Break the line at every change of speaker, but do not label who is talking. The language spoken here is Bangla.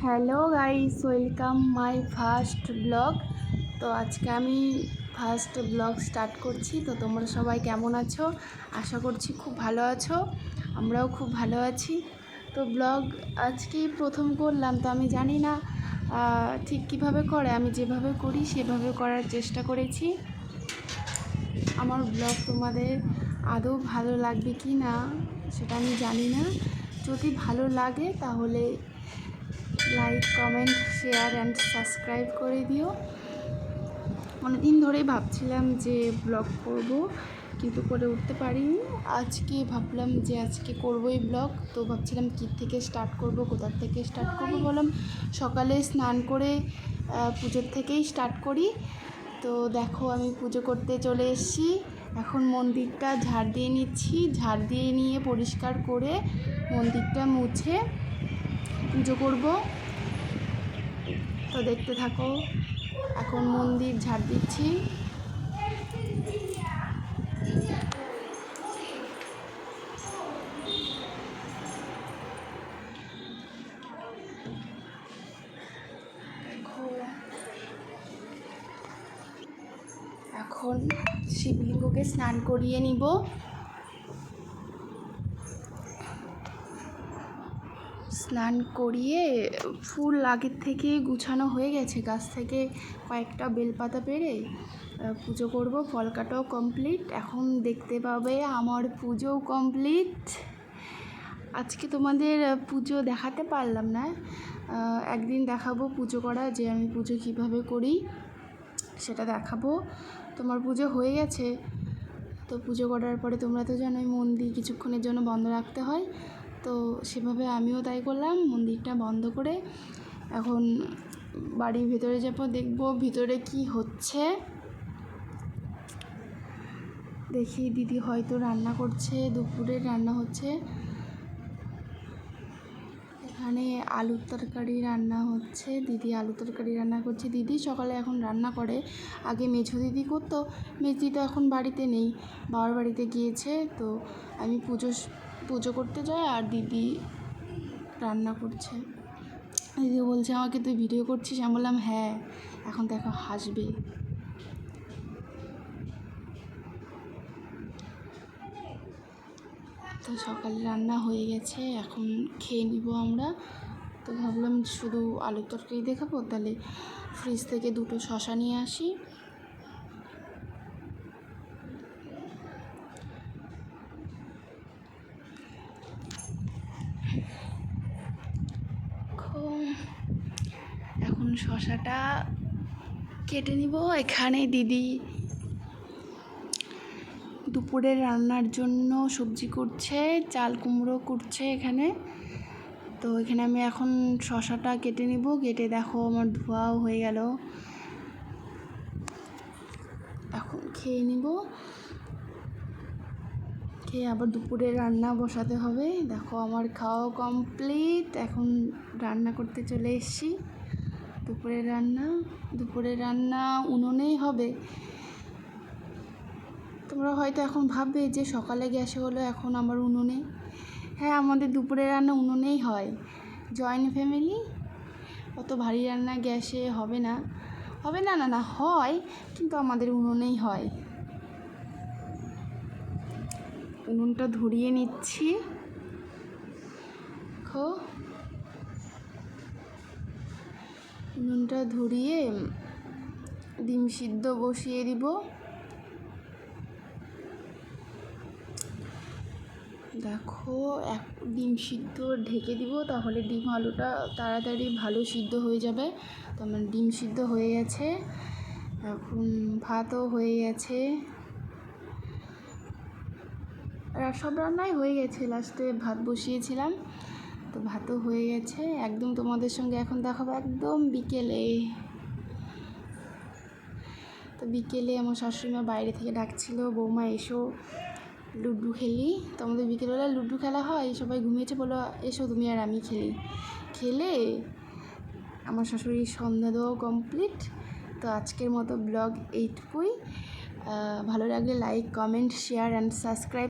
Hello guys, welcome my first blog. তো আজকে আমি ফার্স্ট ব্লগ স্টার্ট করছি। তো তোমরা সবাই কেমন আছো? আশা করছি খুব ভালো আছো, আমরাও খুব ভালো আছি। তো ব্লগ আজকেই প্রথম করলাম, তো আমি জানি না ঠিক কীভাবে করে। আমি যেভাবে করি সেভাবে করার চেষ্টা করেছি। আমার ব্লগ তোমাদের আদৌ ভালো লাগবে কি না সেটা আমি জানি না। যদি ভালো লাগে তাহলে like, comment, share and subscribe করে দিও। অনেকদিন ধরেই ভাবছিলাম যে ব্লগ করব, কিন্তু করে উঠতে পারিনি। আজকে ভাবলাম যে আজকে করবোই ব্লগ। তো ভাবছিলাম কী থেকে স্টার্ট করব, কোথার থেকে স্টার্ট করব। বললাম সকালে স্নান করে পুজোর থেকেই স্টার্ট করি। তো দেখো আমি পুজো করতে চলে এসেছি। এখন মন্দিরটা ঝাড় দিয়ে নিচ্ছি। ঝাড় দিয়ে নিয়ে পরিষ্কার করে মন্দিরটা মুছে পুজো করব। তো দেখতে থাকো। এখন মন্দির ঝাড় দিচ্ছি। এখন শিবলিঙ্গকে স্নান করিয়ে নিব। স্নান করিয়ে ফুল আগের থেকে গুছানো হয়ে গেছে। গাছ থেকে কয়েকটা বেলপাতা পেড়ে পুজো করব। ফল কাটাও কমপ্লিট। এখন দেখতে পাবে আমার পুজো কমপ্লিট। আজকে তোমাদের পুজো দেখাতে পারলাম না, একদিন দেখাবো পুজো করা, যে আমি পুজো কীভাবে করি সেটা দেখাবো। তোমার পুজো হয়ে গেছে। তো পুজো করার পরে তোমরা তো জানোই মন্দির কিছুক্ষণের জন্য বন্ধ রাখতে হয়। তো সেভাবে আমিও তাই করলাম, মন্দিরটা বন্ধ করে এখন বাড়ির ভেতরে যাবো, দেখবো ভিতরে কি হচ্ছে। দেখি দিদি হয়তো রান্না করছে, দুপুরের রান্না হচ্ছে। এখানে আলুর তরকারি রান্না হচ্ছে। দিদি আলু তরকারি রান্না করছে। দিদি সকালে এখন রান্না করে, আগে মেঝো দিদি করতো। মেঝো দিদি এখন বাড়িতে নেই, বাবার বাড়িতে গিয়েছে। তো আমি পুজো করতে যাই আর দিদি রান্না করছে। দিদি বলছে আমাকে, তুই ভিডিও করছিস? আমি বললাম হ্যাঁ। এখন দেখো হাসবে। তো সকালে রান্না হয়ে গেছে, এখন খেয়ে নিব আমরা। তো ভাবলাম শুধু আলুর তরকারি দেখাবো, তাহলে ফ্রিজ থেকে দুটো শসা নিয়ে আসি। এখন শসাটা কেটে নিব। এখানে দিদি দুপুরের রান্নার জন্য সবজি করছে, চাল কুমড়ো করছে এখানে। তো এখানে আমি এখন শসাটা কেটে নিব। কেটে দেখো আমার ধোয়াও হয়ে গেল। এখন খেয়ে নিব। খেয়ে আবার দুপুরে রান্না বসাতে হবে। দেখো আমার খাওয়া কমপ্লিট। এখন রান্না করতে চলে এসেছি। দুপুরের রান্না উনুনেই হবে। তোমরা হয়তো এখন ভাববে যে সকালে গ্যাসে হলো, এখন আমার উনুনে। হ্যাঁ, আমাদের দুপুরের রান্না উনুনেই হয়। জয়েন্ট ফ্যামিলি, অত ভারী রান্না গ্যাসে হবে না। না হয়, কিন্তু আমাদের উনুনেই হয়। উনুনটা ধরিয়ে নিচ্ছি। উনুনটা ধরিয়ে ডিম সিদ্ধ বসিয়ে দিব। দেখো ডিম সিদ্ধ ঢেকে দিব, তাহলে ডিম আলুটা তাড়াতাড়ি ভালো সিদ্ধ হয়ে যাবে। তো আমার ডিম সিদ্ধ হয়ে গেছে। এখন ভাতও হয়ে গেছে। সব রান্নাই হয়ে গেছে, লাস্টে ভাত বসিয়েছিলাম। তো ভাতও হয়ে গেছে। একদম তোমাদের সঙ্গে এখন দেখাবো একদম বিকেলে। তো বিকেলে আমার শাশুড়িমা বাইরে থেকে ডাকছিল, বৌমা এসো লুডো খেলি। তো আমাদের বিকেলবেলা লুডো খেলা হয়। সবাই ঘুমিয়েছে, বলো এসো তুমি আর আমি খেলে আমার শাশুড়ির সন্ধ্যা দেওয়াও কমপ্লিট। তো আজকের মতো ব্লগ এইটুকুই। ভালো লাগলে like, comment, share and subscribe.